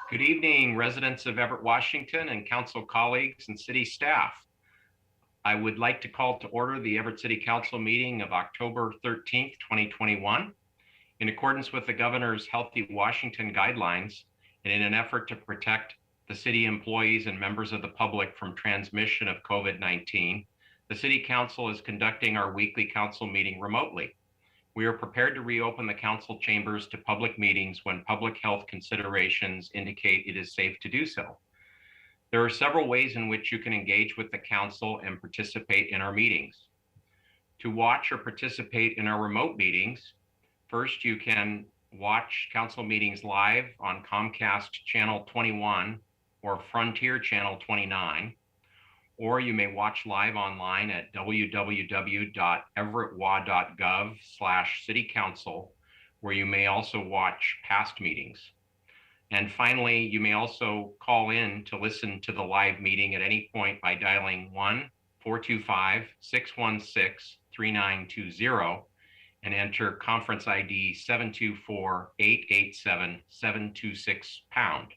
Good evening, residents of Everett, Washington, and council colleagues and city staff. I would like to call to order the Everett City Council meeting of October 13th, 2021. In accordance with the governor's Healthy Washington guidelines, and in an effort to protect the city employees and members of the public from transmission of COVID-19, the City Council is conducting our weekly council meeting remotely. We are prepared to reopen the council chambers to public meetings when public health considerations indicate it is safe to do so. There are several ways in which you can engage with the council and participate in our meetings. To watch or participate in our remote meetings, first you can watch council meetings live on Comcast Channel 21 or Frontier Channel 29. Or you may watch live online at www.everettwa.gov/citycouncil, where you may also watch past meetings. And finally, you may also call in to listen to the live meeting at any point by dialing 1-425-616-3920 and enter conference ID 724-887-726#.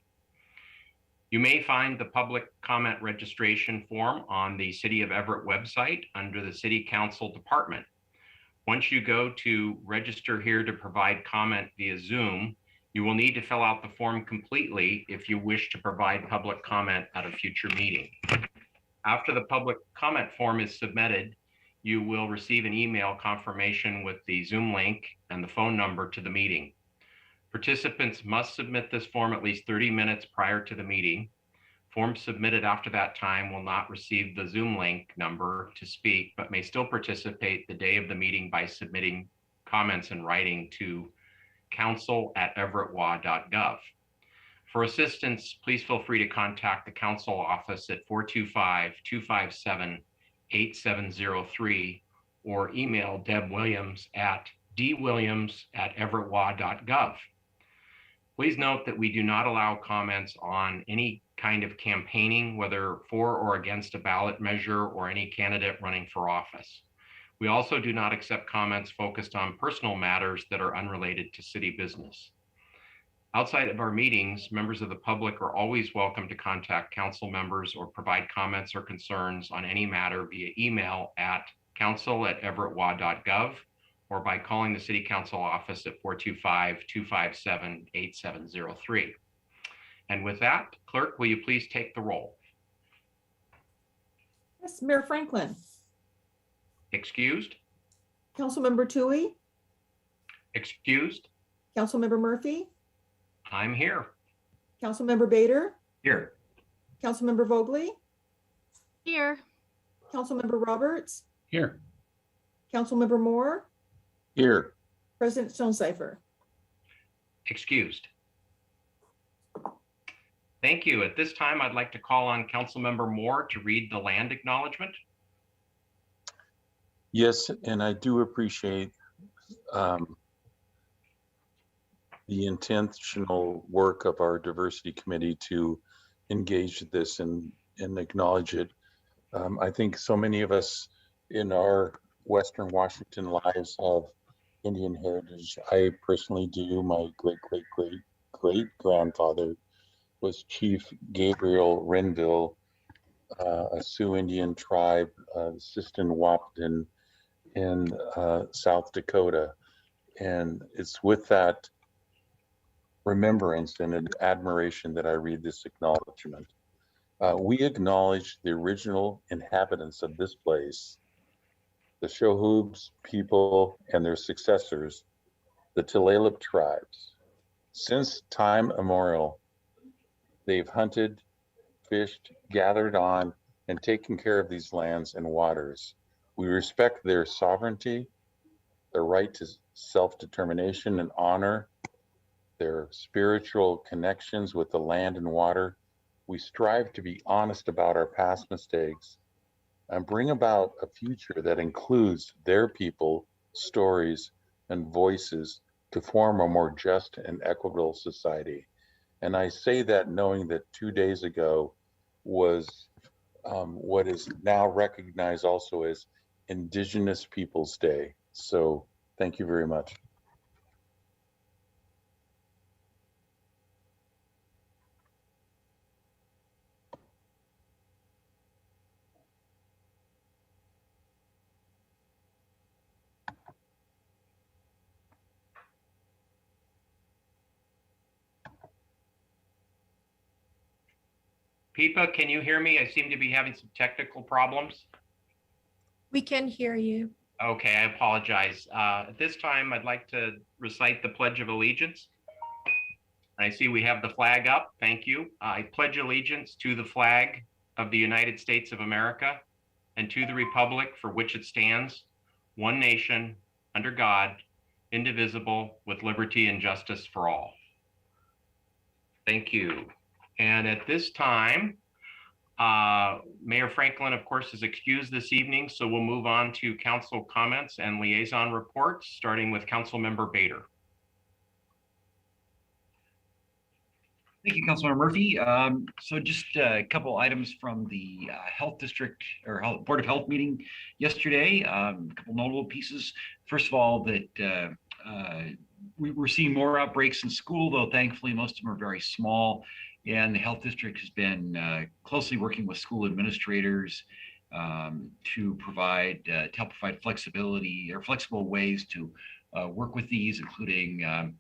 You may find the public comment registration form on the City of Everett website under the City Council department. Once you go to register here to provide comment via Zoom, you will need to fill out the form completely if you wish to provide public comment at a future meeting. After the public comment form is submitted, you will receive an email confirmation with the Zoom link and the phone number to the meeting. Participants must submit this form at least 30 minutes prior to the meeting. Forms submitted after that time will not receive the Zoom link number to speak, but may still participate the day of the meeting by submitting comments in writing to council@everettwa.gov. For assistance, please feel free to contact the council office at 425-257-8703 or email Deb Williams at dwilliams@everettwa.gov. Please note that we do not allow comments on any kind of campaigning, whether for or against a ballot measure or any candidate running for office. We also do not accept comments focused on personal matters that are unrelated to city business. Outside of our meetings, members of the public are always welcome to contact council members or provide comments or concerns on any matter via email at council@everettwa.gov or by calling the City Council office at 425-257-8703. And with that, Clerk, will you please take the roll? Yes, Mayor Franklin. Excused? Councilmember Toohey. Excused? Councilmember Murphy. I'm here. Councilmember Bader. Here. Councilmember Vogely. Here. Councilmember Roberts. Here. Councilmember Moore. Here. President Stonecipher. Excused. Thank you. At this time, I'd like to call on Councilmember Moore to read the land acknowledgement. Yes, and I do appreciate the intentional work of our diversity committee to engage this and acknowledge it. I think so many of us in our Western Washington lives have Indian heritage. I personally do. My great-great-great-grandfather was Chief Gabriel Renville, a Sioux Indian tribe, Siston-Wahpeton in South Dakota. And it's with that remembrance and admiration that I read this acknowledgement. We acknowledge the original inhabitants of this place, the Shohoobs people and their successors, the Tulalip tribes. Since time immemorial, they've hunted, fished, gathered on, and taken care of these lands and waters. We respect their sovereignty, their right to self-determination, and honor their spiritual connections with the land and water. We strive to be honest about our past mistakes and bring about a future that includes their people, stories, and voices to form a more just and equitable society. And I say that knowing that 2 days ago was what is now recognized also as Indigenous Peoples Day. So thank you very much. Pipa, can you hear me? I seem to be having some technical problems. We can hear you. Okay, I apologize. At this time, I'd like to recite the Pledge of Allegiance. I see we have the flag up. Thank you. I pledge allegiance to the flag of the United States of America and to the republic for which it stands, one nation, under God, indivisible, with liberty and justice for all. Thank you. And at this time, Mayor Franklin, of course, is excused this evening, so we'll move on to council comments and liaison reports, starting with Councilmember Bader. Thank you, Councilmember Murphy. So just a couple items from the Health District or Board of Health meeting yesterday. A couple notable pieces. First of all, that we're seeing more outbreaks in school, though thankfully most of them are very small. And the Health District has been closely working with school administrators to help provide flexibility or flexible ways to work with these, including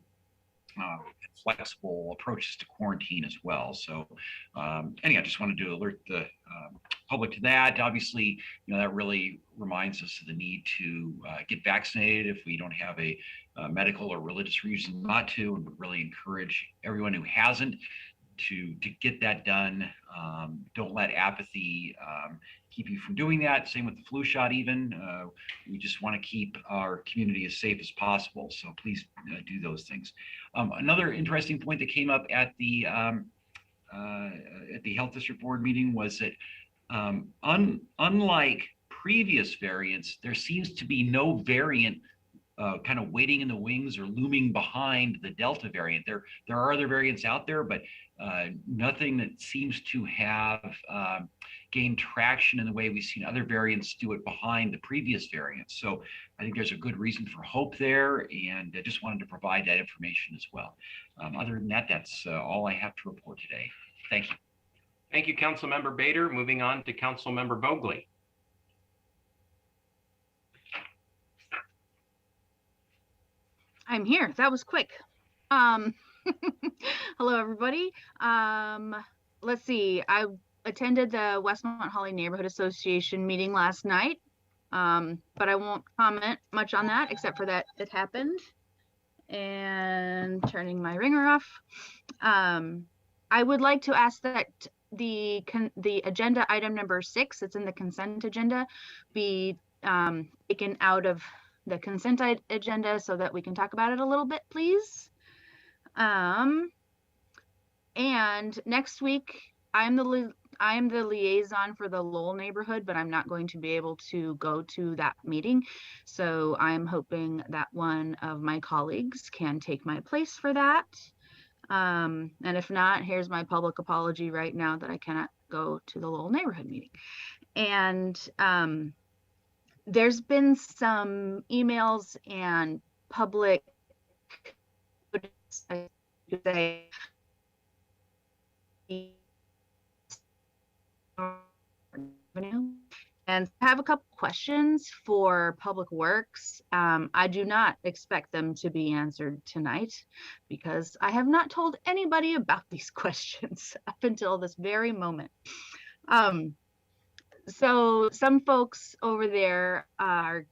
flexible approaches to quarantine as well. So anyway, I just wanted to alert the public to that. Obviously, that really reminds us of the need to get vaccinated if we don't have a medical or religious reason not to, and would really encourage everyone who hasn't to get that done. Don't let apathy keep you from doing that. Same with the flu shot even. We just want to keep our community as safe as possible. So please do those things. Another interesting point that came up at the Health District Board meeting was that unlike previous variants, there seems to be no variant kind of waiting in the wings or looming behind the Delta variant. There are other variants out there, but nothing that seems to have gained traction in the way we've seen other variants do it behind the previous variants. So I think there's a good reason for hope there, and I just wanted to provide that information as well. Other than that, that's all I have to report today. Thank you. Thank you, Councilmember Bader. Moving on to Councilmember Vogely. I'm here. That was quick. Hello, everybody. Let's see. I attended the Westmont Holly Neighborhood Association meeting last night, but I won't comment much on that except for that it happened. And turning my ringer off. I would like to ask that the agenda item number 6, it's in the consent agenda, be taken out of the consent agenda so that we can talk about it a little bit, please. And next week, I am the liaison for the Lowell neighborhood, but I'm not going to be able to go to that meeting. So I'm hoping that one of my colleagues can take my place for that. And if not, here's my public apology right now that I cannot go to the Lowell neighborhood meeting. And there's been some emails and public and I have a couple questions for Public Works. I do not expect them to be answered tonight because I have not told anybody about these questions up until this very moment. So some folks over there are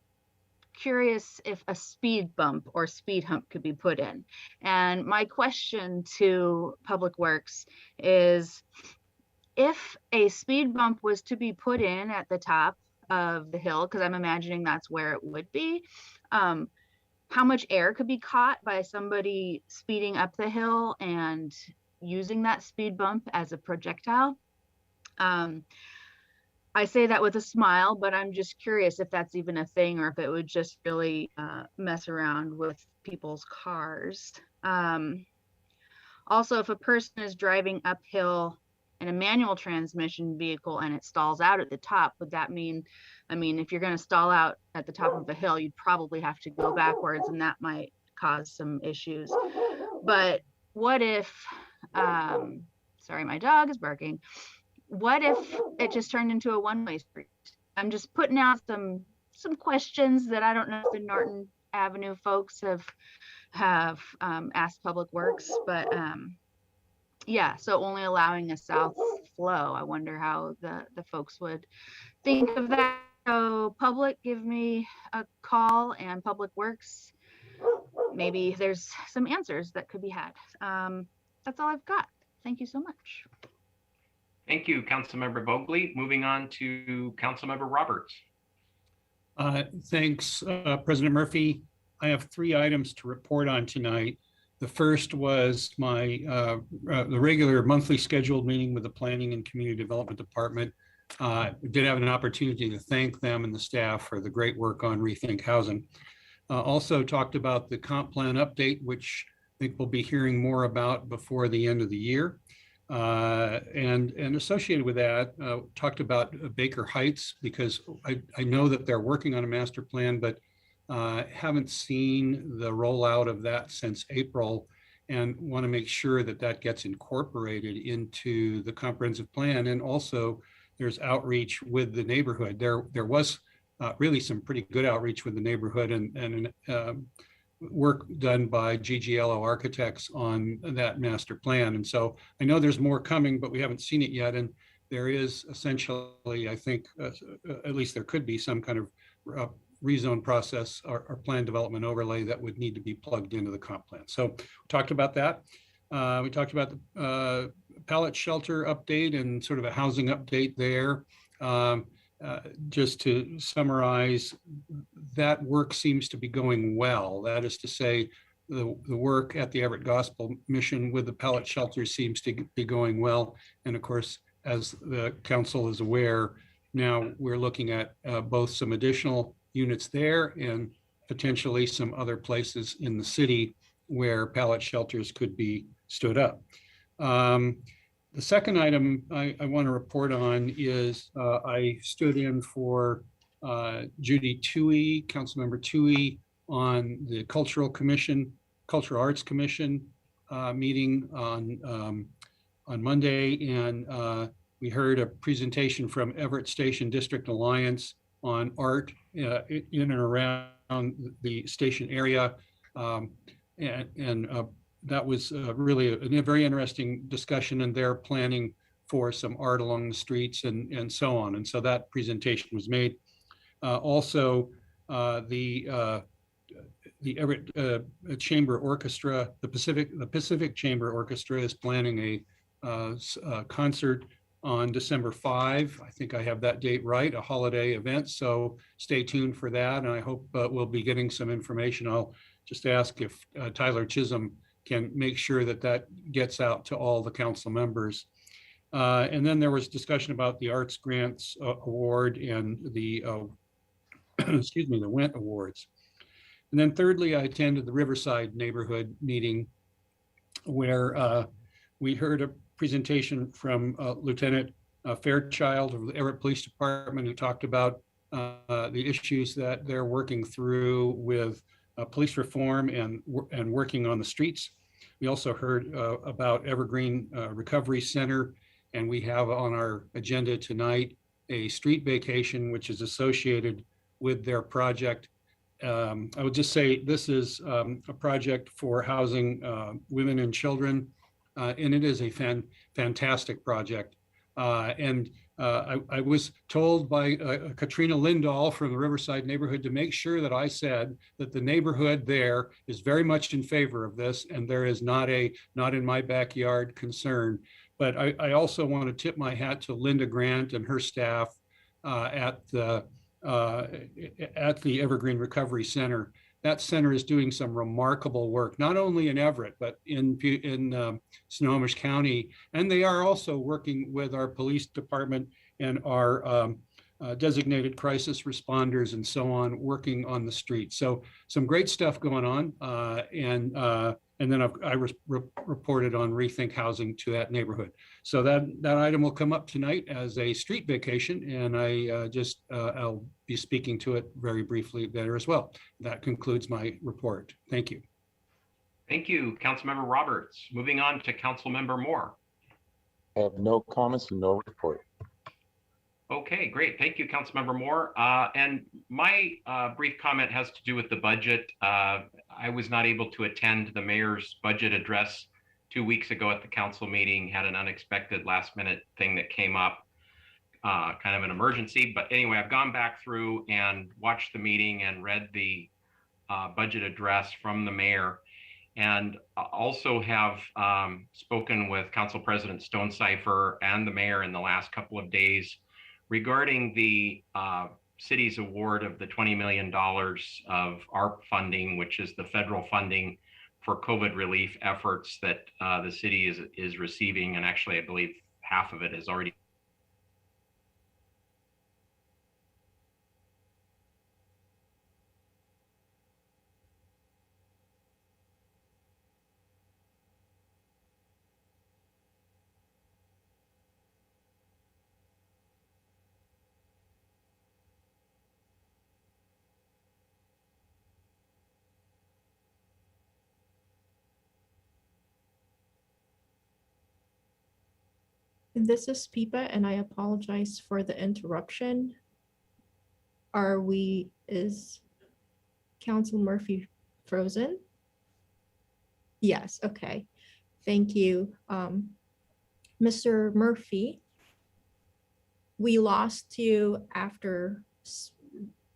curious if a speed bump or speed hump could be put in. And my question to Public Works is, if a speed bump was to be put in at the top of the hill, because I'm imagining that's where it would be, how much air could be caught by somebody speeding up the hill and using that speed bump as a projectile? I say that with a smile, but I'm just curious if that's even a thing or if it would just really mess around with people's cars. Also, if a person is driving uphill in a manual transmission vehicle and it stalls out at the top, would that mean, if you're going to stall out at the top of a hill, you'd probably have to go backwards, and that might cause some issues. But what if, sorry, my dog is barking. What if it just turned into a one-way street? I'm just putting out some questions that I don't know if the Norton Avenue folks have asked Public Works, but yeah, so only allowing a south flow. I wonder how the folks would think of that. So public, give me a call, and Public Works, maybe there's some answers that could be had. That's all I've got. Thank you so much. Thank you, Councilmember Vogely. Moving on to Councilmember Roberts. Thanks, President Murphy. I have 3 items to report on tonight. The first was my the regular monthly scheduled meeting with the Planning and Community Development Department. Did have an opportunity to thank them and the staff for the great work on Rethink Housing. Also talked about the comp plan update, which I think we'll be hearing more about before the end of the year. And associated with that, talked about Baker Heights, because I know that they're working on a master plan, but haven't seen the rollout of that since April, and want to make sure that that gets incorporated into the comprehensive plan. And also there's outreach with the neighborhood. There was really some pretty good outreach with the neighborhood, and work done by GGLO architects on that master plan. And so I know there's more coming, but we haven't seen it yet. And there is essentially, I think, at least there could be some kind of rezone process or plan development overlay that would need to be plugged into the comp plan. So we talked about that. We talked about the pallet shelter update and sort of a housing update there. Just to summarize, that work seems to be going well. That is to say, the work at the Everett Gospel Mission with the pallet shelters seems to be going well. And of course, as the council is aware, now we're looking at both some additional units there and potentially some other places in the city where pallet shelters could be stood up. The second item I want to report on is I stood in for Judy Toohey, Councilmember Toohey, on the Cultural Arts Commission meeting on Monday, and we heard a presentation from Everett Station District Alliance on art in and around the station area, and that was really a very interesting discussion, and they're planning for some art along the streets and so on. And so that presentation was made. Also, the Everett Chamber Orchestra, the Pacific Chamber Orchestra is planning a concert on December 5. I think I have that date right, a holiday event. So stay tuned for that. And I hope we'll be getting some information. I'll just ask if Tyler Chisholm can make sure that that gets out to all the council members. And then there was discussion about the Arts Grants Award and the, excuse me, the WENT Awards. And then thirdly, I attended the Riverside neighborhood meeting where we heard a presentation from Lieutenant Fairchild of the Everett Police Department, who talked about the issues that they're working through with police reform and working on the streets. We also heard about Evergreen Recovery Center, and we have on our agenda tonight a street vacation, which is associated with their project. I would just say this is a project for housing women and children, and it is a fantastic project. I was told by Katrina Lindahl from the Riverside neighborhood to make sure that I said that the neighborhood there is very much in favor of this, and there is not in my backyard concern. But I also want to tip my hat to Linda Grant and her staff at the Evergreen Recovery Center. That center is doing some remarkable work, not only in Everett, but in Snohomish County. And they are also working with our police department and our designated crisis responders and so on, working on the street. So some great stuff going on. And then I reported on Rethink Housing to that neighborhood. So that item will come up tonight as a street vacation, and I'll be speaking to it very briefly there as well. That concludes my report. Thank you. Thank you, Councilmember Roberts. Moving on to Councilmember Moore. I have no comments and no report. Okay, great. Thank you, Councilmember Moore. And my brief comment has to do with the budget. I was not able to attend the mayor's budget address 2 weeks ago at the council meeting, had an unexpected last minute thing that came up, kind of an emergency. But anyway, I've gone back through and watched the meeting and read the budget address from the mayor, and also have spoken with Council President Stonecipher and the mayor in the last couple of days regarding the city's award of the $20 million of ARP funding, which is the federal funding for COVID relief efforts that the city is receiving. And actually, I believe half of it has already This is Pipa, and I apologize for the interruption. Is Council Murphy frozen? Yes, okay. Thank you. Mr. Murphy, we lost you after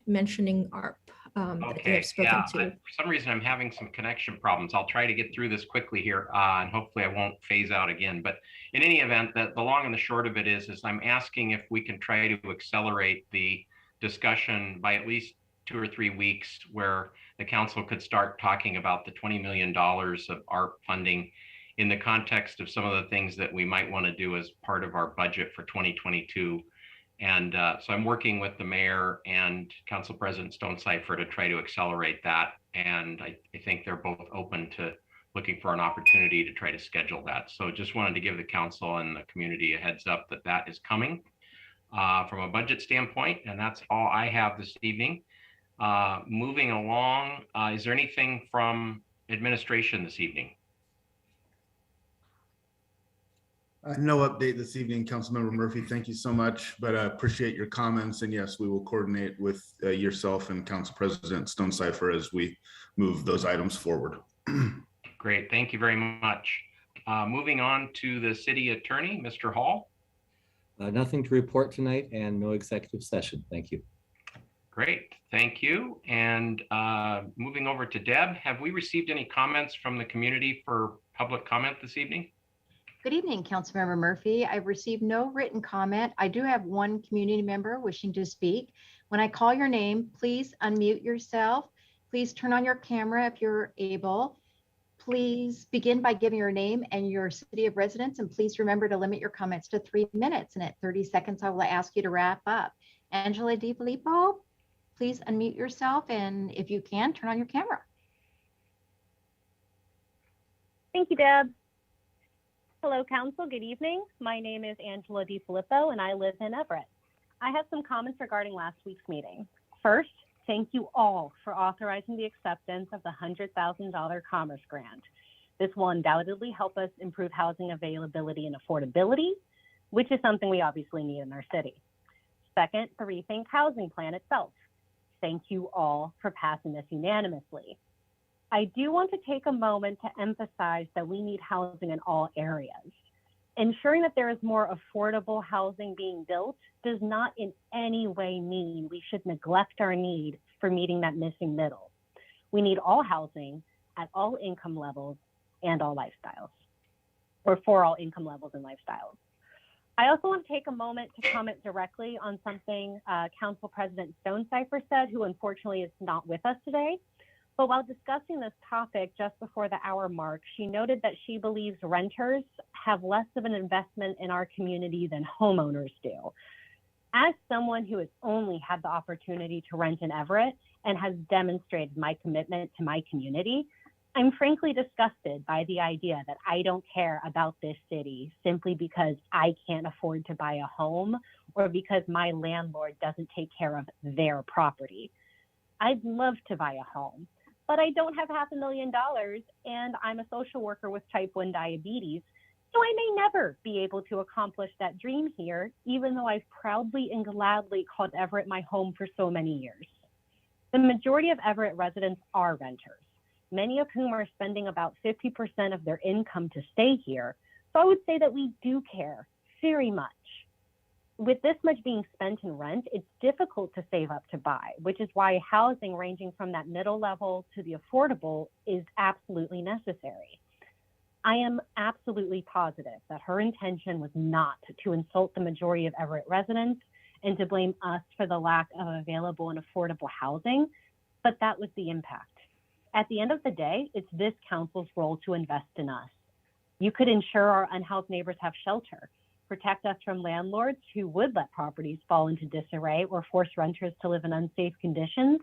mentioning ARP. That you okay, have spoken yeah. to. For some reason, I'm having some connection problems. I'll try to get through this quickly here, and hopefully I won't phase out again. But in any event, the long and the short of it is I'm asking if we can try to accelerate the discussion by at least 2 or 3 weeks, where the council could start talking about the $20 million of ARP funding in the context of some of the things that we might want to do as part of our budget for 2022. And so I'm working with the mayor and Council President Stonecipher to try to accelerate that. And I think they're both open to looking for an opportunity to try to schedule that. So just wanted to give the council and the community a heads up that that is coming from a budget standpoint. And that's all I have this evening. Moving along, is there anything from administration this evening? No update this evening, Councilmember Murphy. Thank you so much, but I appreciate your comments. And yes, we will coordinate with yourself and Council President Stonecipher as we move those items forward. Great, thank you very much. Moving on to the city attorney, Mr. Hall. Nothing to report tonight and no executive session. Thank you. Great, thank you. And moving over to Deb, have we received any comments from the community for public comment this evening? Good evening, Councilmember Murphy. I've received no written comment. I do have one community member wishing to speak. When I call your name, please unmute yourself. Please turn on your camera if you're able. Please begin by giving your name and your city of residence, and please remember to limit your comments to 3 minutes. And at 30 seconds, I will ask you to wrap up. Angela DiFilippo, please unmute yourself, and if you can, turn on your camera. Thank you, Deb. Hello, Council. Good evening. My name is Angela DiFilippo, and I live in Everett. I have some comments regarding last week's meeting. First, thank you all for authorizing the acceptance of the $100,000 Commerce Grant. This will undoubtedly help us improve housing availability and affordability, which is something we obviously need in our city. Second, the Rethink Housing Plan itself. Thank you all for passing this unanimously. I do want to take a moment to emphasize that we need housing in all areas. Ensuring that there is more affordable housing being built does not in any way mean we should neglect our need for meeting that missing middle. We need all housing at all income levels and all lifestyles, or for all income levels and lifestyles. I also want to take a moment to comment directly on something Council President Stonecipher said, who unfortunately is not with us today. But while discussing this topic just before the hour mark, she noted that she believes renters have less of an investment in our community than homeowners do. As someone who has only had the opportunity to rent in Everett and has demonstrated my commitment to my community, I'm frankly disgusted by the idea that I don't care about this city simply because I can't afford to buy a home or because my landlord doesn't take care of their property. I'd love to buy a home, but I don't have $500,000 and I'm a social worker with type 1 diabetes, so I may never be able to accomplish that dream here, even though I've proudly and gladly called Everett my home for so many years. The majority of Everett residents are renters. many of whom are spending about 50% of their income to stay here. So I would say that we do care very much. With this much being spent in rent, it's difficult to save up to buy, which is why housing ranging from that middle level to the affordable is absolutely necessary. I am absolutely positive that her intention was not to insult the majority of Everett residents and to blame us for the lack of available and affordable housing, but that was the impact. At the end of the day, it's this council's role to invest in us. You could ensure our unhoused neighbors have shelter, protect us from landlords who would let properties fall into disarray or force renters to live in unsafe conditions,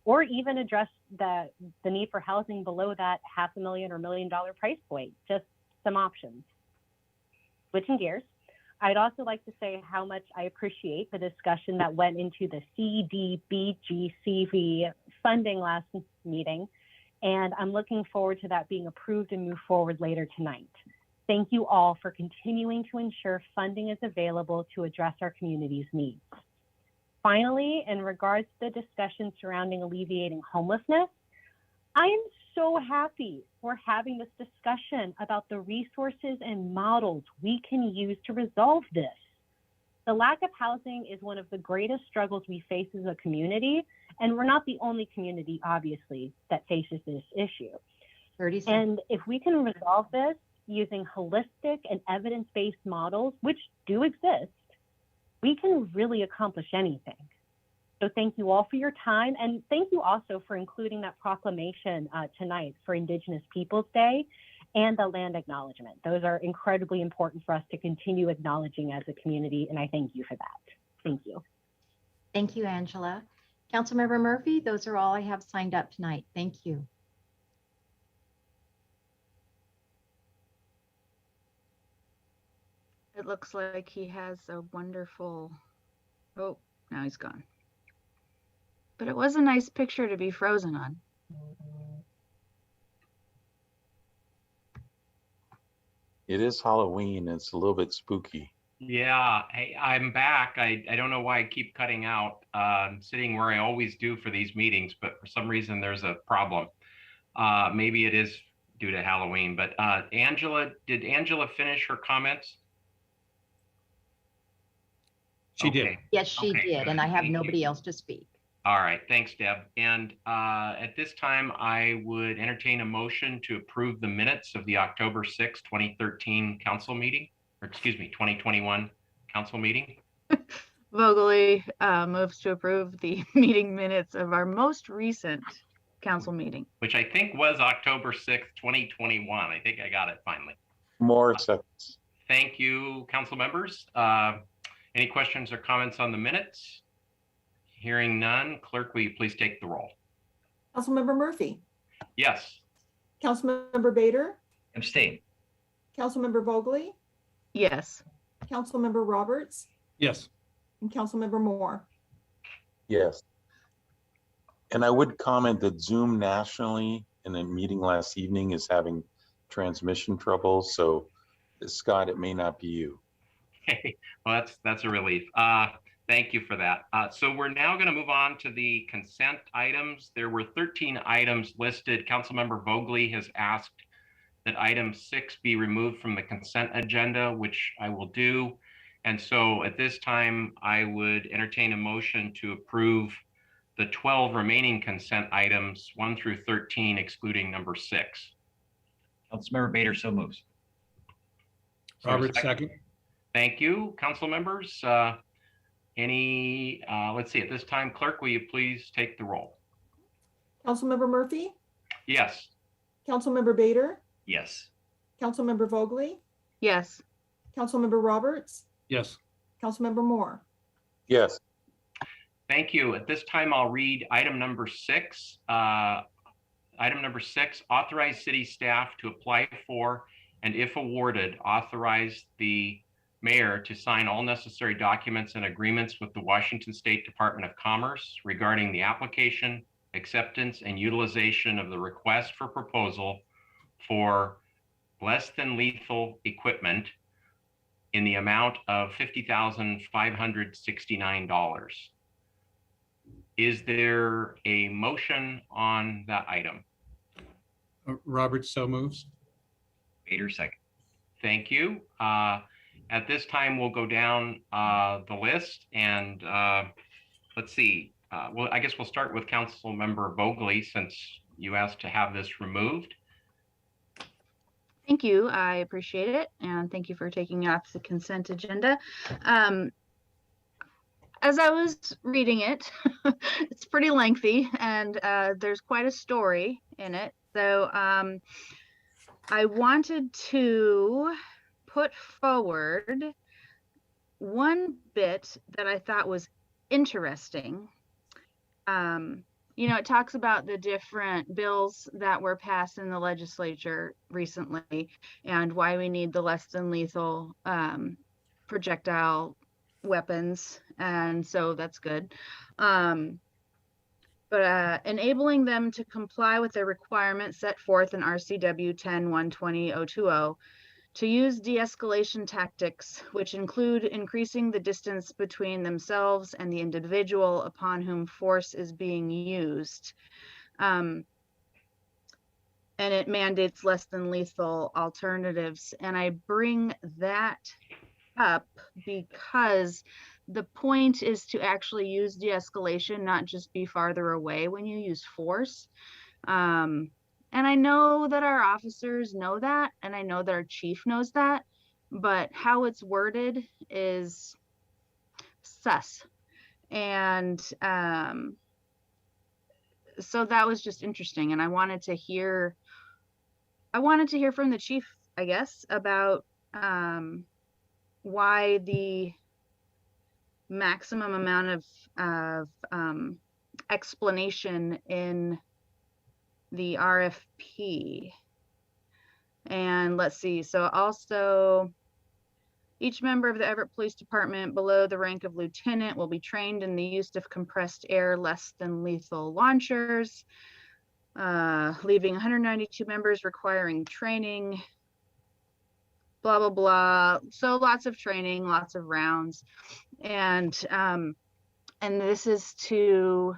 or even address the need for housing below that $500,000 or $1 million price point. Just some options. Switching gears, I'd also like to say how much I appreciate the discussion that went into the CDBG-CV funding last meeting, and I'm looking forward to that being approved and move forward later tonight. Thank you all for continuing to ensure funding is available to address our community's needs. Finally, in regards to the discussion surrounding alleviating homelessness, I am so happy we're having this discussion about the resources and models we can use to resolve this. The lack of housing is one of the greatest struggles we face as a community, and we're not the only community, obviously, that faces this issue. 30 seconds. And if we can resolve this using holistic and evidence-based models, which do exist, we can really accomplish anything. So thank you all for your time, and thank you also for including that proclamation tonight for Indigenous Peoples Day and the land acknowledgement. Those are incredibly important for us to continue acknowledging as a community, and I thank you for that. Thank you. Thank you, Angela. Councilmember Murphy, those are all I have signed up tonight. Thank you. It looks like he has a wonderful, oh, now he's gone. But it was a nice picture to be frozen on. It is Halloween. It's a little bit spooky. Yeah, hey, I'm back. I don't know why I keep cutting out. I'm sitting where I always do for these meetings, but for some reason there's a problem. Maybe it is due to Halloween, but Angela, did Angela finish her comments? She did. Okay. Yes, she Okay, did, good. and I have Thank nobody you. else to speak. All right, thanks, Deb. And at this time, I would entertain a motion to approve the minutes of the October 6, 2013 council meeting, or excuse me, 2021 council meeting. Vogely moves to approve the meeting minutes of our most recent council meeting. Which I think was October 6th, 2021. I think I got it finally. More seconds. Thank you, council members. Any questions or comments on the minutes? Hearing none, clerk, will you please take the roll? Councilmember Murphy, Yes. Councilmember Bader, Abstain. Councilmember Vogely, Yes. Councilmember Roberts, Yes. and Councilmember Moore. Yes. And I would comment that Zoom nationally in a meeting last evening is having transmission trouble. So Scott, it may not be you. Okay, well, that's a relief. Thank you for that. So we're now going to move on to the consent items. There were 13 items listed. Councilmember Vogely has asked that item 6 be removed from the consent agenda, which I will do. And so at this time, I would entertain a motion to approve the 12 remaining consent items, 1 through 13, excluding number 6. Councilmember Bader so moves. Robert, second. Thank you, council members. Let's see, at this time, clerk, will you please take the roll? Councilmember Murphy, Yes. Councilmember Bader, Yes. Councilmember Vogely, Yes. Councilmember Roberts, Yes. Councilmember Moore. Yes. Thank you. At this time, I'll read item number 6. Item number 6, authorize city staff to apply for, and if awarded, authorize the mayor to sign all necessary documents and agreements with the Washington State Department of Commerce regarding the application, acceptance, and utilization of the request for proposal for less than lethal equipment in the amount of $50,569. Is there a motion on that item? Robert so moves. Bader, second. Thank you. At this time, we'll go down the list and let's see. Well, I guess we'll start with Councilmember Vogely since you asked to have this removed. Thank you. I appreciate it. And thank you for taking it off the consent agenda. As I was reading it, it's pretty lengthy and there's quite a story in it. So I wanted to put forward one bit that I thought was interesting. You know, it talks about the different bills that were passed in the legislature recently and why we need the less than lethal projectile weapons. And so that's good. But enabling them to comply with the requirements set forth in RCW 10-120-020 to use de-escalation tactics, which include increasing the distance between themselves and the individual upon whom force is being used. And it mandates less than lethal alternatives. And I bring that up because the point is to actually use de-escalation, not just be farther away when you use force. And I know that our officers know that, and I know that our chief knows that, but how it's worded is sus. And so that was just interesting. And I wanted to hear from the chief, I guess, about why the maximum amount of explanation in the RFP. And let's see, so also each member of the Everett Police Department below the rank of lieutenant will be trained in the use of compressed air less than lethal launchers, leaving 192 members requiring training, blah, blah, blah. So lots of training, lots of rounds. And this is to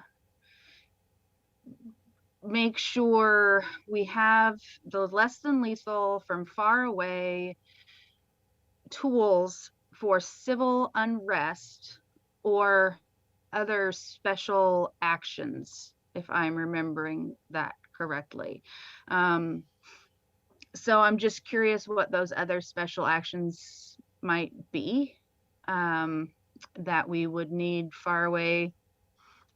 make sure we have the less than lethal from far away tools for civil unrest or other special actions, if I'm remembering that correctly. So I'm just curious what those other special actions might be that we would need far away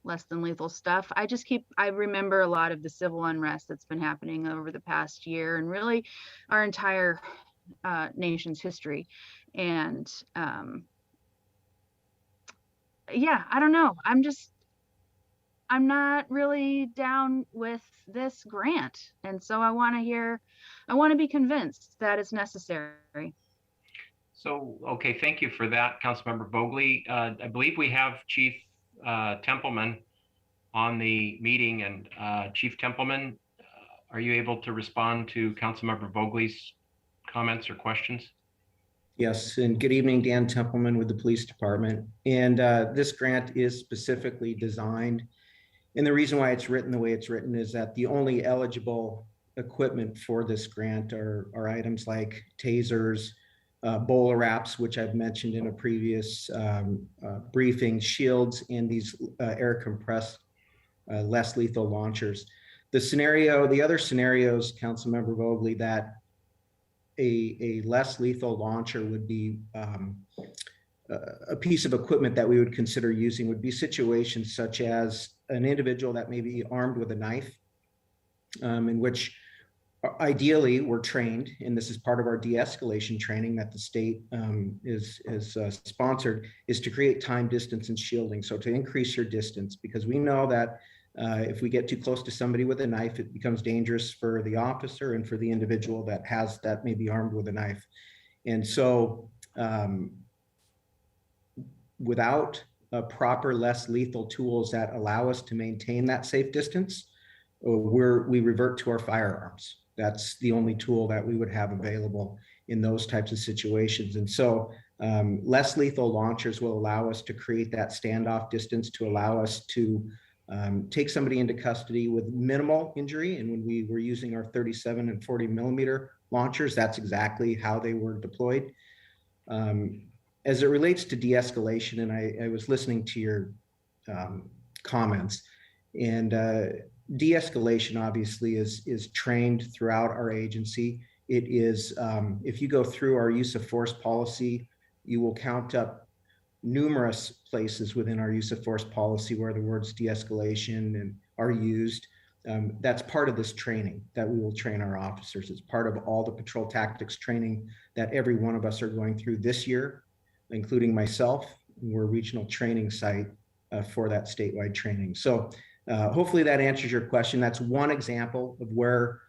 less than lethal stuff. I remember a lot of the civil unrest that's been happening over the past year and really our entire nation's history. And yeah, I don't know. I'm not really down with this grant. And so I want to be convinced that it's necessary. So, okay, thank you for that, Councilmember Vogely. I believe we have Chief Templeman on the meeting, and Chief Templeman, are you able to respond to Councilmember Vogely's comments or questions? Yes, and good evening, Dan Templeman with the Police Department. And this grant is specifically designed, and the reason why it's written the way it's written is that the only eligible equipment for this grant are items like tasers, bowler wraps, which I've mentioned in a previous briefing, shields, and these air compressed less lethal launchers. The other scenarios, Councilmember Vogely, that a less lethal launcher would be a piece of equipment that we would consider using would be situations such as an individual that may be armed with a knife, in which ideally we're trained, and this is part of our de-escalation training that the state is sponsored, is to create time, distance, and shielding. So to increase your distance, because we know that if we get too close to somebody with a knife, it becomes dangerous for the officer and for the individual that may be armed with a knife. And so without proper less lethal tools that allow us to maintain that safe distance, we revert to our firearms. That's the only tool that we would have available in those types of situations. And so less lethal launchers will allow us to create that standoff distance to allow us to take somebody into custody with minimal injury. And when we were using our 37 and 40 millimeter launchers, that's exactly how they were deployed. As it relates to de-escalation, and I was listening to your comments, and de-escalation obviously is trained throughout our agency. It is, if you go through our use of force policy, you will count up numerous places within our use of force policy where the words de-escalation and are used. That's part of this training that we will train our officers. It's part of all the patrol tactics training that every one of us are going through this year, including myself. We're a regional training site for that statewide training. So hopefully that answers your question. That's one example of where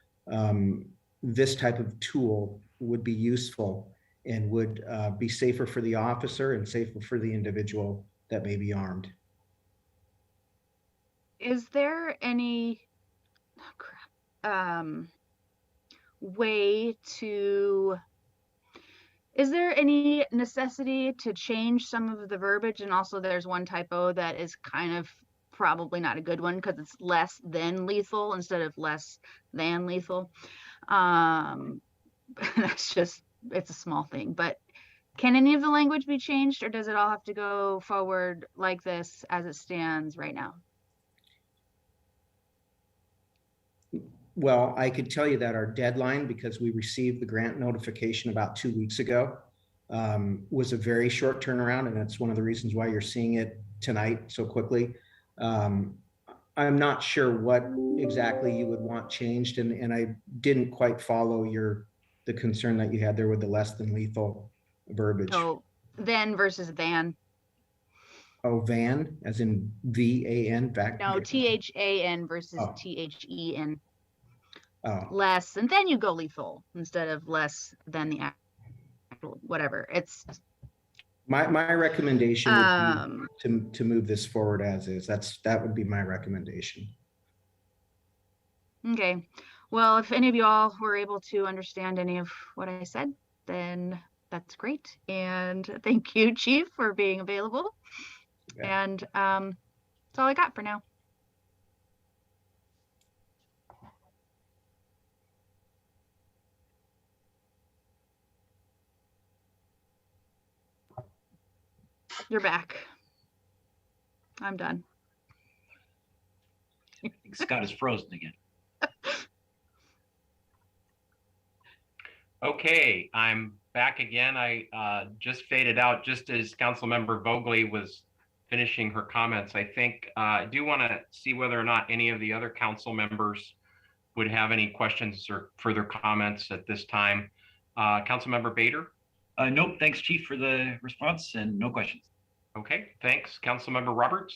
this type of tool would be useful and would be safer for the officer and safer for the individual that may be armed. Is there any way to, is there any necessity to change some of the verbiage? And also there's one typo that is kind of probably not a good one because it's less than lethal instead of less than lethal. That's just, it's a small thing, but can any of the language be changed, or does it all have to go forward like this as it stands right now? Well, I could tell you that our deadline, because we received the grant notification about 2 weeks ago, was a very short turnaround, and that's one of the reasons why you're seeing it tonight so quickly. I'm not sure what exactly you would want changed, and I didn't quite follow the concern that you had there with the less than lethal verbiage. So then versus than. Oh, van, as in V-A-N, back? No, T-H-A-N versus Oh. T-H-E-N. Oh, Less, and then you go lethal instead of less than the actual, whatever. It's my recommendation would be to move this forward as is. That would be my recommendation. okay. Well, if any of y'all were able to understand any of what I said, then that's great. And thank you, Chief, for being available. Yeah. And that's all I got for now. You're back. I'm done. I think Scott is frozen again. Okay, I'm back again. I just faded out just as Councilmember Vogely was finishing her comments. I think I do want to see whether or not any of the other council members would have any questions or further comments at this time. Councilmember Bader? Nope, thanks, Chief, for the response, and no questions. Okay, thanks. Councilmember Roberts?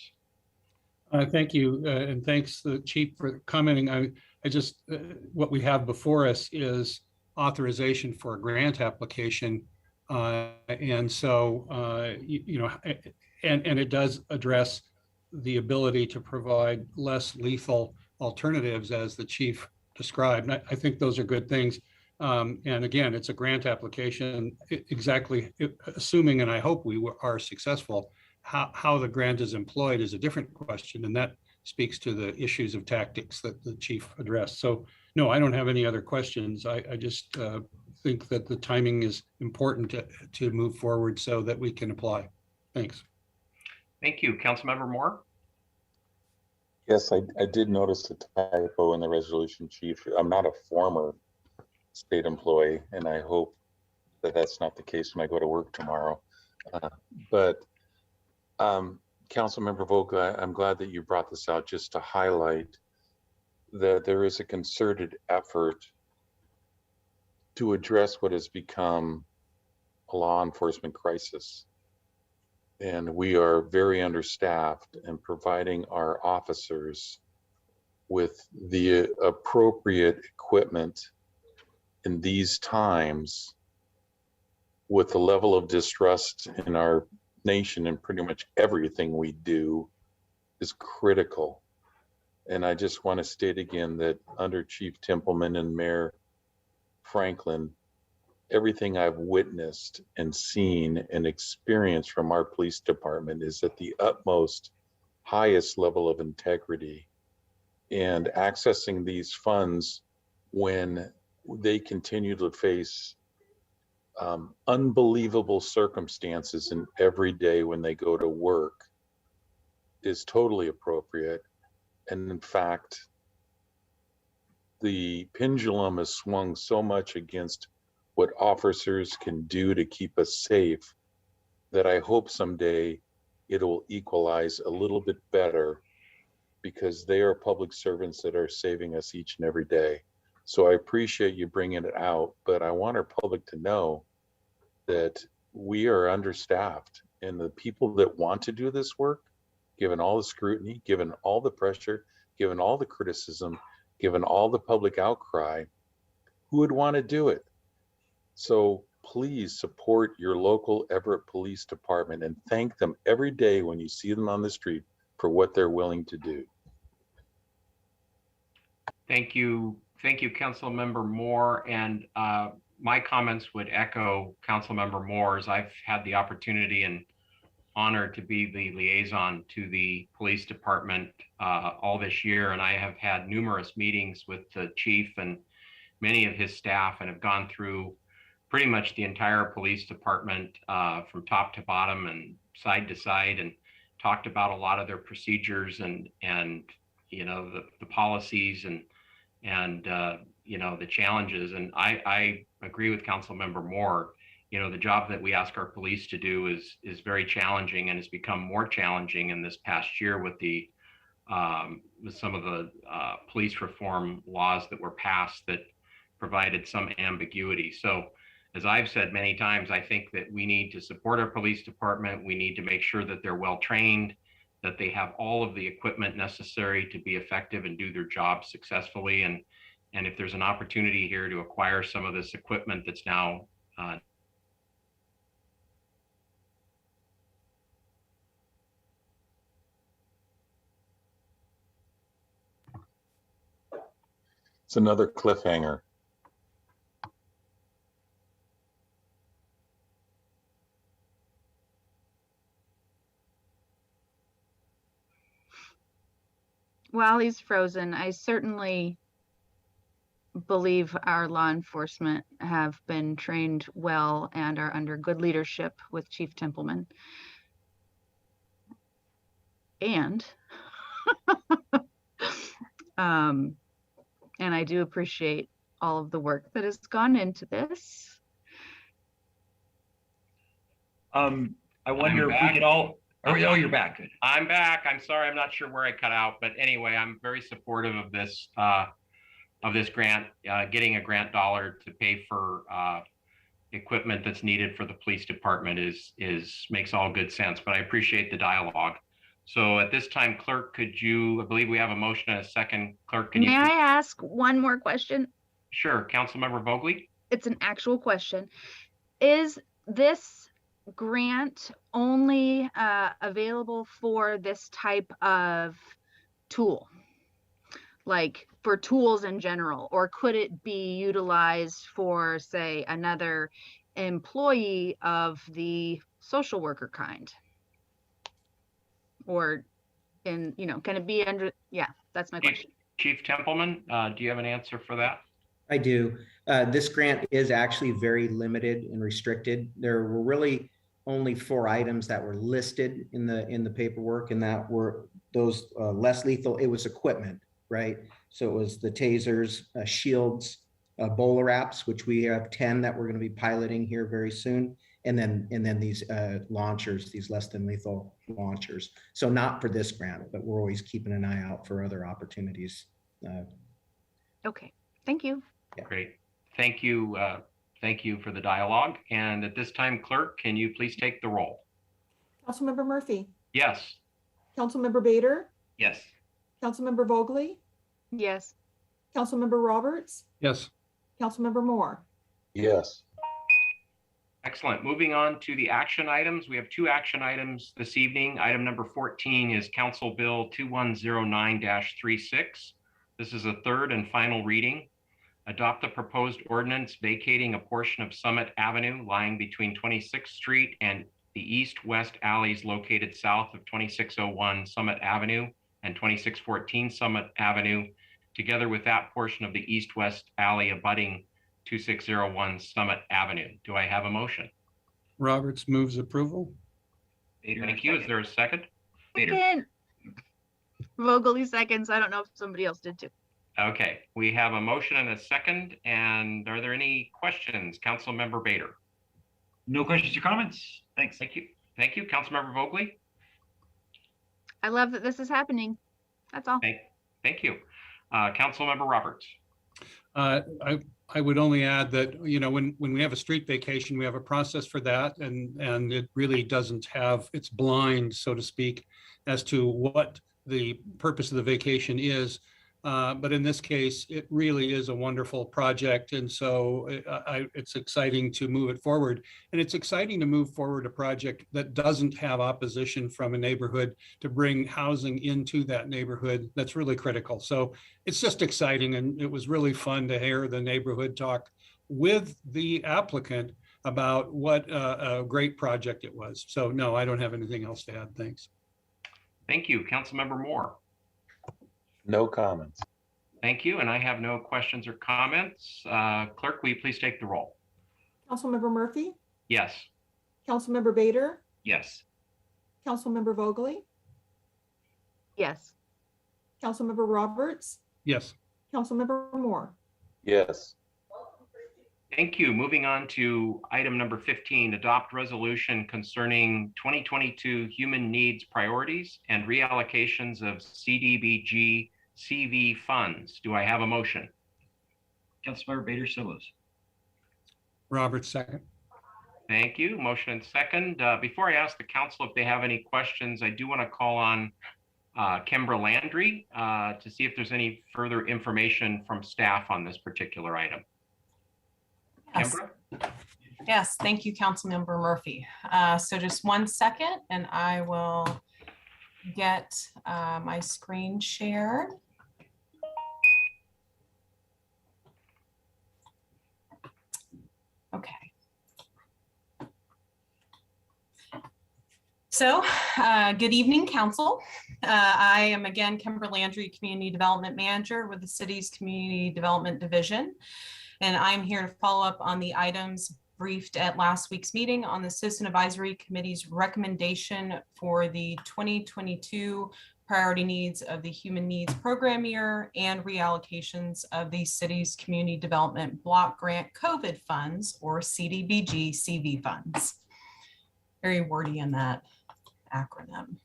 Thank you, and thanks, the Chief, for commenting. I just, what we have before us is authorization for a grant application. And so, you know, and it does address the ability to provide less lethal alternatives as the Chief described. And I think those are good things. And again, it's a grant application, exactly assuming, and I hope we are successful. How the grant is employed is a different question, and that speaks to the issues of tactics that the Chief addressed. So no, I don't have any other questions. I just think that the timing is important to move forward so that we can apply. Thanks. Thank you. Councilmember Moore? Yes, I did notice a typo in the resolution, Chief. I'm not a former state employee, and I hope that that's not the case when I go to work tomorrow. Councilmember Vogel, I'm glad that you brought this out just to highlight that there is a concerted effort to address what has become a law enforcement crisis. And we are very understaffed, and providing our officers with the appropriate equipment in these times, with the level of distrust in our nation and pretty much everything we do, is critical. And I just want to state again that under Chief Templeman and Mayor Franklin, everything I've witnessed and seen and experienced from our police department is at the utmost highest level of integrity, and accessing these funds when they continue to face unbelievable circumstances in every day when they go to work is totally appropriate. And in fact, the pendulum has swung so much against what officers can do to keep us safe that I hope someday it'll equalize a little bit better, because they are public servants that are saving us each and every day. So I appreciate you bringing it out, but I want our public to know that we are understaffed, and the people that want to do this work, given all the scrutiny, given all the pressure, given all the criticism, given all the public outcry, who would want to do it? So please support your local Everett Police Department and thank them every day when you see them on the street for what they're willing to do. Thank you. Thank you, Councilmember Moore. And my comments would echo Councilmember Moore's. I've had the opportunity and honor to be the liaison to the police department all this year. And I have had numerous meetings with the chief and many of his staff, and have gone through pretty much the entire police department from top to bottom and side to side, and talked about a lot of their procedures and you know, the policies and you know, the challenges. And I agree with Councilmember Moore. You know, the job that we ask our police to do is very challenging, and has become more challenging in this past year with the with some of the police reform laws that were passed that provided some ambiguity. So as I've said many times, I think that we need to support our police department. We need to make sure that they're well trained, that they have all of the equipment necessary to be effective and do their job successfully. And if there's an opportunity here to acquire some of this equipment that's now it's another cliffhanger. While he's frozen, I certainly believe our law enforcement have been trained well and are under good leadership with Chief Templeman. And and I do appreciate all of the work that has gone into this. I wonder if we could all, oh, you're back. Good. I'm back. I'm sorry. I'm not sure where I cut out, but anyway, I'm very supportive of this grant. Getting a grant dollar to pay for equipment that's needed for the police department makes all good sense. But I appreciate the dialogue. So at this time, clerk, could you? I believe we have a motion and a second. Clerk, can you? May I ask one more question? Sure, Councilmember Vogely. It's an actual question. Is this grant only available for this type of tool, like for tools in general, or could it be utilized for, say, another employee of the social worker kind? Or in, you know, can it be under? Yeah, that's my question. Chief Templeman, do you have an answer for that? I do. This grant is actually very limited and restricted. There were really only 4 items that were listed in the paperwork, and that were those less lethal. It was equipment, right? So it was the tasers, shields, bowler wraps, which we have 10 that we're going to be piloting here very soon, and then these launchers, these less than lethal launchers. So not for this grant, but we're always keeping an eye out for other opportunities. Okay, thank you. Yeah. Great. Thank you. Thank you for the dialogue. And at this time, clerk, can you please take the roll? Councilmember Murphy, Yes. Councilmember Bader, Yes. Councilmember Vogely, Yes. Councilmember Roberts, Yes. Councilmember Moore. Yes. Excellent. Moving on to the action items. We have 2 action items this evening. Item number 14 is Council Bill 2109-36. This is a third and final reading. Adopt the proposed ordinance vacating a portion of Summit Avenue lying between 26th Street and the east-west alleys located south of 2601 Summit Avenue and 2614 Summit Avenue, together with that portion of the east-west alley abutting 2601 Summit Avenue. Do I have a motion? Roberts moves approval. Bader, Thank you. Is there a second? Bader. Second. Vogely seconds. I don't know if somebody else did too. Okay, we have a motion and a second. And are there any questions? Councilmember Bader. No questions or comments? Thanks. Thank you. Thank you. Councilmember Vogely. I love that this is happening. That's all. Thank you. Councilmember Roberts. I would only add that, you know, when we have a street vacation, we have a process for that, and it really doesn't have, it's blind, so to speak, as to what the purpose of the vacation is. But in this case, it really is a wonderful project. And so it's exciting to move it forward. And it's exciting to move forward a project that doesn't have opposition from a neighborhood to bring housing into that neighborhood. That's really critical. So it's just exciting. And it was really fun to hear the neighborhood talk with the applicant about what a great project it was. So no, I don't have anything else to add. Thanks. Thank you. Councilmember Moore. No comments. Thank you. And I have no questions or comments. Clerk, will you please take the roll? Councilmember Murphy, Yes. Councilmember Bader, Yes. Councilmember Vogely, Yes. Councilmember Roberts, Yes. Councilmember Moore. Yes. Thank you. Moving on to item number 15, adopt resolution concerning 2022 human needs priorities and reallocations of CDBG CV funds. Do I have a motion? Councilmember Bader, so moves. Roberts, second. Thank you. Motion and second. Before I ask the council if they have any questions, I do want to call on Kimbra Landry to see if there's any further information from staff on this particular item. Yes. Kimbra? Yes, thank you, Councilmember Murphy. So just 1 second and I will get my screen shared. Okay. So good evening, Council. I am again Kimbra Landry, Community Development Manager with the city's Community Development Division. And I'm here to follow up on the items briefed at last week's meeting on the Citizen Advisory Committee's recommendation for the 2022 priority needs of the Human Needs Program Year and reallocations of the city's Community Development Block Grant COVID funds, or CDBG CV funds. Very wordy in that acronym.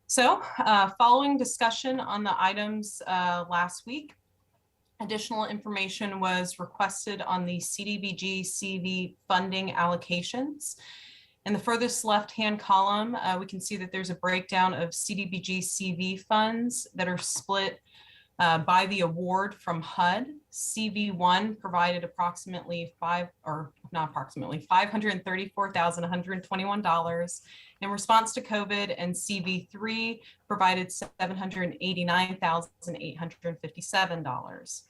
So following discussion on the items last week, additional information was requested on the CDBG CV funding allocations. In the furthest left-hand column, we can see that there's a breakdown of CDBG CV funds that are split by the award from HUD. CV1 provided approximately $534,121 in response to COVID, and CV3 provided $789,857.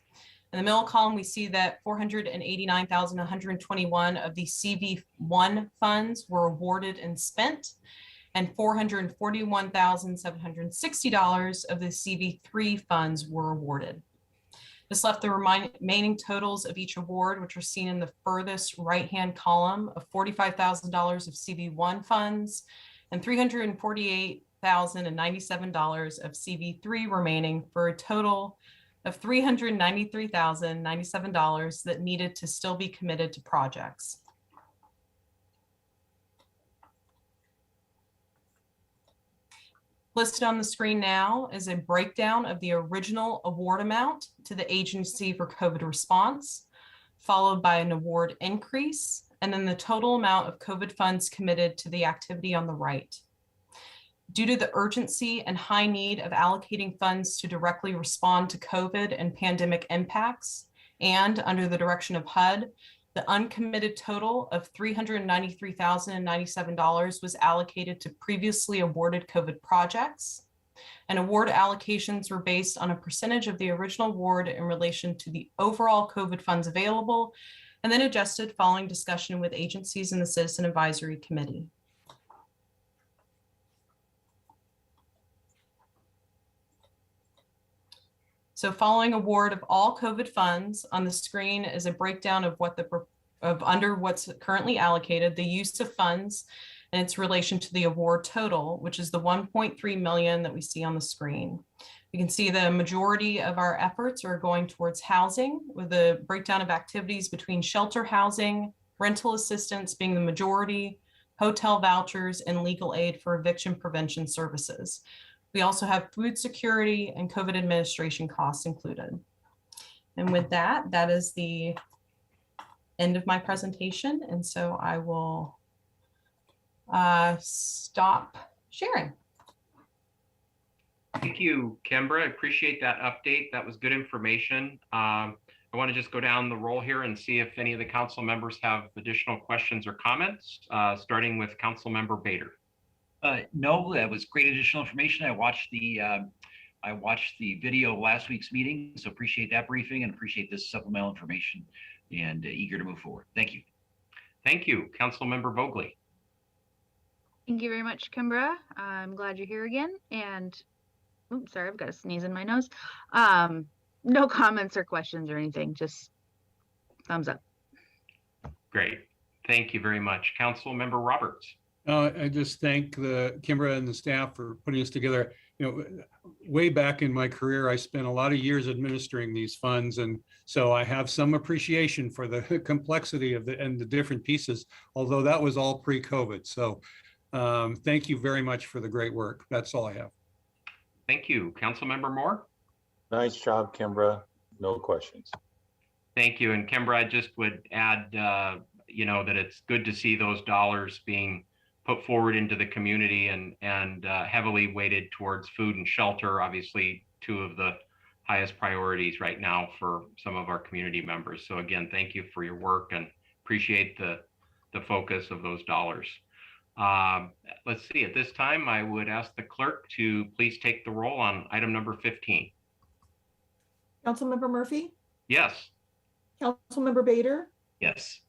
In the middle column, we see that $489,121 of the CV1 funds were awarded and spent, and $441,760 of the CV3 funds were awarded. This left the remaining totals of each award, which are seen in the furthest right-hand column, of $45,000 of CV1 funds and $348,097 of CV3 remaining, for a total of $393,097 that needed to still be committed to projects. Listed on the screen now is a breakdown of the original award amount to the agency for COVID response, followed by an award increase, and then the total amount of COVID funds committed to the activity on the right. Due to the urgency and high need of allocating funds to directly respond to COVID and pandemic impacts, and under the direction of HUD, the uncommitted total of $393,097 was allocated to previously awarded COVID projects. And award allocations were based on a percentage of the original award in relation to the overall COVID funds available, and then adjusted following discussion with agencies in the Citizen Advisory Committee. So following award of all COVID funds, on the screen is a breakdown of under what's currently allocated, the use of funds, and its relation to the award total, which is the 1.3 million that we see on the screen. You can see the majority of our efforts are going towards housing, with a breakdown of activities between shelter housing, rental assistance being the majority, hotel vouchers, and legal aid for eviction prevention services. We also have food security and COVID administration costs included. And with that, that is the end of my presentation. And so I will stop sharing. Thank you, Kimbra. I appreciate that update. That was good information. I want to just go down the roll here and see if any of the council members have additional questions or comments, starting with Council Member Bader. No, that was great additional information. I watched the video of last week's meeting, so appreciate that briefing and appreciate this supplemental information, and eager to move forward. Thank you. Thank you, Council Member Vogely. Thank you very much, Kimbra. I'm glad you're here again. And oops, sorry, I've got a sneeze in my nose. No comments or questions or anything, just thumbs up. Great. Thank you very much. Council Member Roberts. I just thank the Kimbra and the staff for putting this together. You know, way back in my career, I spent a lot of years administering these funds, and so I have some appreciation for the complexity of the different pieces. Although that was all pre-COVID, so thank you very much for the great work. That's all I have. Thank you, Council Member Moore. Nice job, Kimbra. No questions. Thank you, and Kimbra, I just would add, you know, that it's good to see those dollars being put forward into the community and heavily weighted towards food and shelter, obviously two of the highest priorities right now for some of our community members. So again, thank you for your work and appreciate the focus of those dollars. Let's see, at this time, I would ask the clerk to please take the roll on item number 15. Councilmember Murphy, Yes. Councilmember Bader, Yes.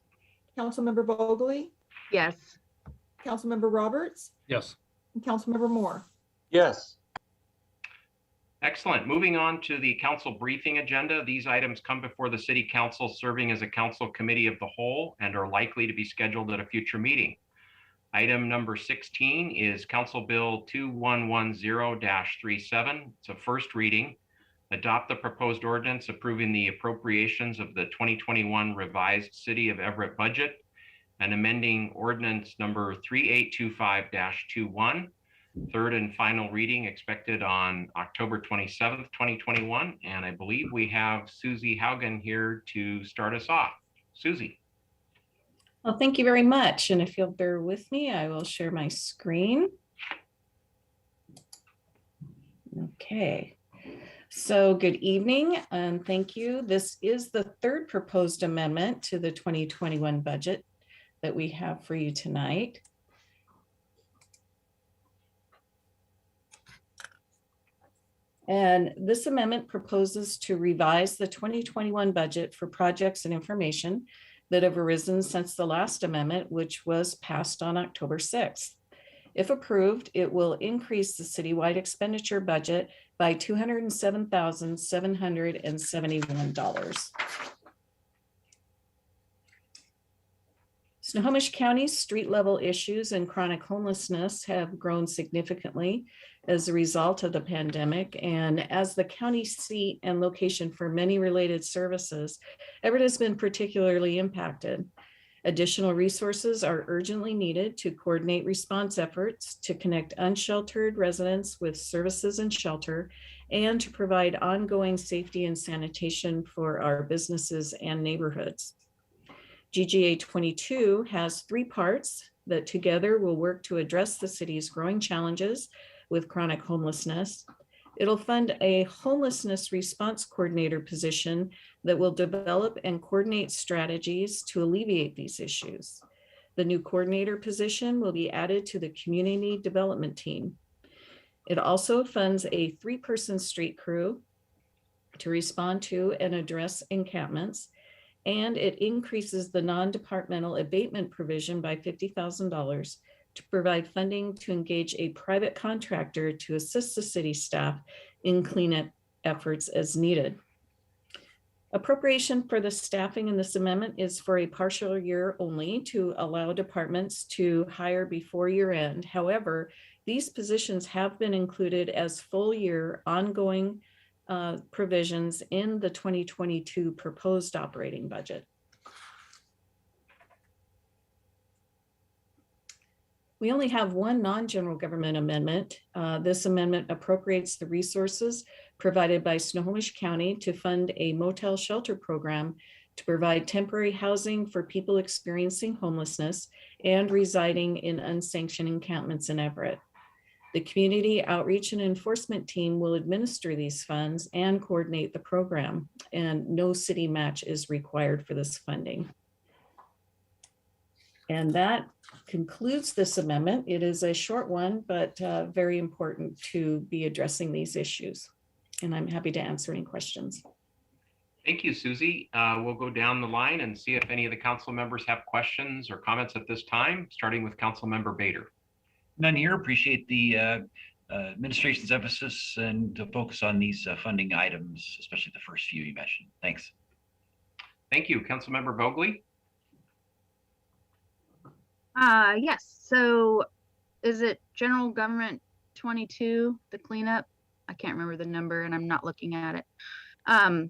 Councilmember Vogely, Yes. Councilmember Roberts, Yes. and Councilmember Moore. Yes. Excellent. Moving on to the council briefing agenda. These items come before the City Council serving as a council committee of the whole and are likely to be scheduled at a future meeting. Item number 16 is Council Bill 2110-37. It's a first reading. Adopt the proposed ordinance approving the appropriations of the 2021 revised City of Everett budget and amending ordinance number 3825-21. Third and final reading expected on October 27th, 2021. And I believe we have Susie Haugen here to start us off. Susie. Well, thank you very much. And if you'll bear with me, I will share my screen. Okay. So good evening and thank you. This is the third proposed amendment to the 2021 budget that we have for you tonight. And this amendment proposes to revise the 2021 budget for projects and information that have arisen since the last amendment, which was passed on October 6th. If approved, it will increase the citywide expenditure budget by $207,771. Snohomish County's street level issues and chronic homelessness have grown significantly as a result of the pandemic. And as the county seat and location for many related services, Everett has been particularly impacted. Additional resources are urgently needed to coordinate response efforts, to connect unsheltered residents with services and shelter, and to provide ongoing safety and sanitation for our businesses and neighborhoods. GGA 22 has three parts that together will work to address the city's growing challenges with chronic homelessness. It'll fund a homelessness response coordinator position that will develop and coordinate strategies to alleviate these issues. The new coordinator position will be added to the community development team. It also funds a 3-person street crew to respond to and address encampments. and it increases the non-departmental abatement provision by $50,000 to provide funding to engage a private contractor to assist the city staff in cleanup efforts as needed. Appropriation for the staffing in this amendment is for a partial year only to allow departments to hire before year end. However, these positions have been included as full year ongoing provisions in the 2022 proposed operating budget. We only have one non-general government amendment. This amendment appropriates the resources provided by Snohomish County to fund a motel shelter program to provide temporary housing for people experiencing homelessness and residing in unsanctioned encampments in Everett. The Community Outreach and Enforcement Team will administer these funds and coordinate the program, and no city match is required for this funding. And that concludes this amendment. It is a short one, but very important to be addressing these issues. And I'm happy to answer any questions. Thank you, Susie. We'll go down the line and see if any of the council members have questions or comments at this time, starting with Council Member Bader. None here. Appreciate the administration's emphasis and to focus on these funding items, especially the first few you mentioned. Thanks. Thank you. Council Member Vogely. Yes. So is it General Government 22, the cleanup? I can't remember the number and I'm not looking at it. I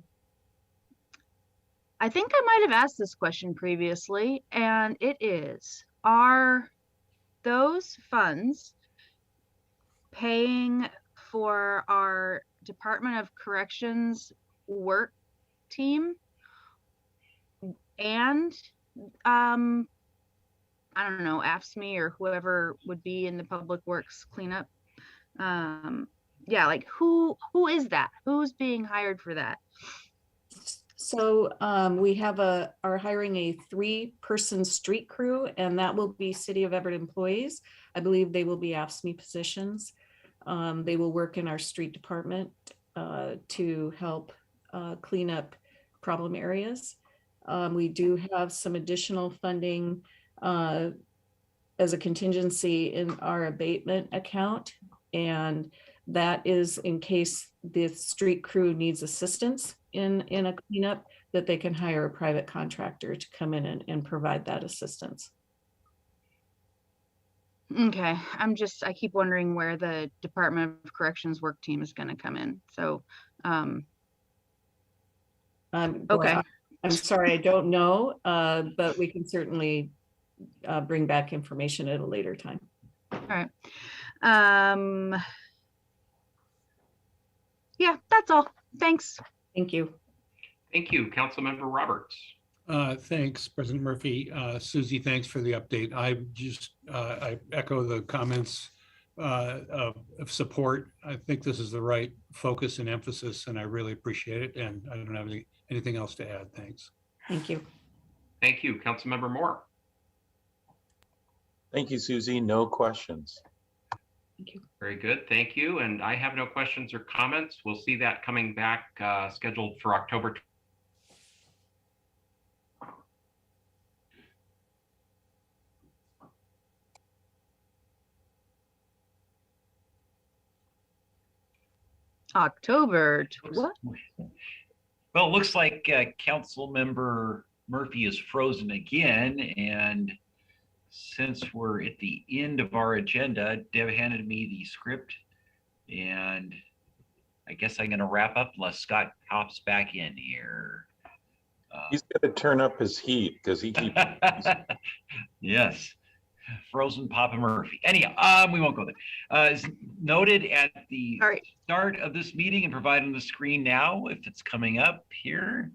think I might have asked this question previously, and it is, are those funds paying for our Department of Corrections work team and I don't know, AFSCME or whoever would be in the Public Works cleanup? Yeah, like who is that? Who's being hired for that? So we have are hiring a 3-person street crew, and that will be City of Everett employees. I believe they will be AFSCME positions. They will work in our street department to help clean up problem areas. We do have some additional funding as a contingency in our abatement account, and that is in case the street crew needs assistance in a cleanup, that they can hire a private contractor to come in and provide that assistance. Okay, I keep wondering where the Department of Corrections work team is going to come in. So, okay. I'm sorry, I don't know, but we can certainly bring back information at a later time. All right. Yeah, that's all. Thanks. Thank you. Thank you. Councilmember Roberts. Thanks, President Murphy. Susie, thanks for the update. I echo the comments of support. I think this is the right focus and emphasis, and I really appreciate it. And I don't have anything else to add. Thanks. Thank you. Thank you. Councilmember Moore. Thank you, Susie. No questions. Thank you. Very good. Thank you. And I have no questions or comments. We'll see that coming back scheduled for October. What? Well, it looks like Council Member Murphy is frozen again, and since we're at the end of our agenda, Deb handed me the script, and I guess I'm going to wrap up unless Scott pops back in here. He's going to turn up his heat because he keeps. Yes, frozen Papa Murphy. Anyhow, we won't go there. As noted at the start of this meeting and provided on the screen now, if it's coming up here,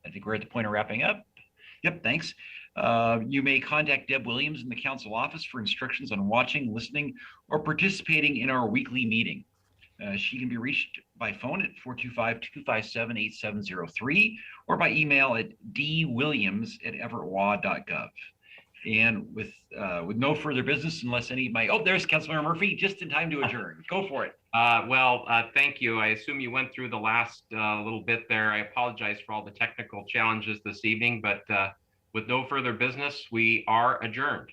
I think we're at the point of wrapping up. Yep, thanks. You may contact Deb Williams in the council office for instructions on watching, listening, or participating in our weekly meeting. She can be reached by phone at 425-257-8703 or by email at dwilliams@everettwa.gov. And with no further business, unless there's Councilmember Murphy, just in time to adjourn. Go for it. Thank you. I assume you went through the last little bit there. I apologize for all the technical challenges this evening, but with no further business, we are adjourned.